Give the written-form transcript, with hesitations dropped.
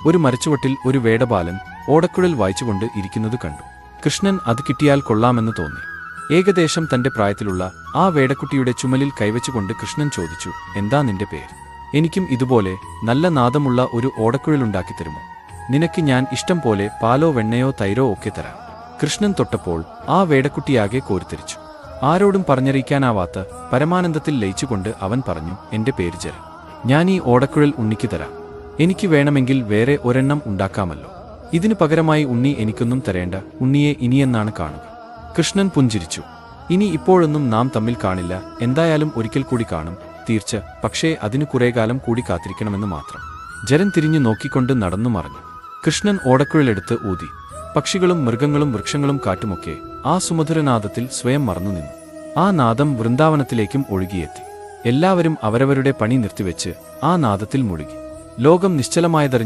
ഒരു മരച്ചുവട്ടിൽ ഒരു വേടബാലൻ ഓടക്കുഴൽ വായിച്ചുകൊണ്ട് ഇരിക്കുന്നത് കണ്ടു. കൃഷ്ണൻ അത് കിട്ടിയാൽ കൊള്ളാമെന്ന് തോന്നി. ഏകദേശം തന്റെ പ്രായത്തിലുള്ള ആ വേടക്കുട്ടിയുടെ ചുമലിൽ കൈവച്ചുകൊണ്ട് കൃഷ്ണൻ ചോദിച്ചു, എന്താ നിന്റെ പേര്? എനിക്കും ഇതുപോലെ നല്ല നാദമുള്ള ഒരു ഓടക്കുഴലുണ്ടാക്കി തരുമോ? നിനക്ക് ഞാൻ ഇഷ്ടം പോലെ പാലോ വെണ്ണയോ തൈരോ ഒക്കെ തരാം. കൃഷ്ണൻ തൊട്ടപ്പോൾ ആ വേടക്കുട്ടിയാകെ കോരിത്തരിച്ചു. ആരോടും പറഞ്ഞറിയിക്കാനാവാത്ത പരമാനന്ദത്തിൽ ലയിച്ചുകൊണ്ട് അവൻ പറഞ്ഞു, എന്റെ പേര് ജരൻ. ഞാൻ ഈ ഓടക്കുഴൽ ഉണ്ണിക്ക് തരാം. എനിക്ക് വേണമെങ്കിൽ വേറെ ഒരെണ്ണം ഉണ്ടാക്കാമല്ലോ. ഇതിനു പകരമായി ഉണ്ണി എനിക്കൊന്നും തരേണ്ട, ഉണ്ണിയെ ഇനിയെന്നാണ് കാണുക. കൃഷ്ണൻ പുഞ്ചിരിച്ചു. ഇനി ഇപ്പോഴൊന്നും നാം തമ്മിൽ കാണില്ല, എന്തായാലും ഒരിക്കൽ കൂടി കാണും, തീർച്ച. പക്ഷേ അതിനു കുറേകാലം കൂടി കാത്തിരിക്കണമെന്ന് മാത്രം. ജരൻ തിരിഞ്ഞു നോക്കിക്കൊണ്ട് നടന്നു മറഞ്ഞു. കൃഷ്ണൻ ഓടക്കുഴലെടുത്ത് ഊതി. പക്ഷികളും മൃഗങ്ങളും വൃക്ഷങ്ങളും കാറ്റുമൊക്കെ ആ സുമധുരനാദത്തിൽ സ്വയം മറന്നു നിന്നു. ആ നാദം വൃന്ദാവനത്തിലേക്കും ഒഴുകിയെത്തി. എല്ലാവരും അവരവരുടെ പണി നിർത്തിവെച്ച് ആ നാദത്തിൽ മുഴുകി. ലോകം നിശ്ചലമായതറിഞ്ഞ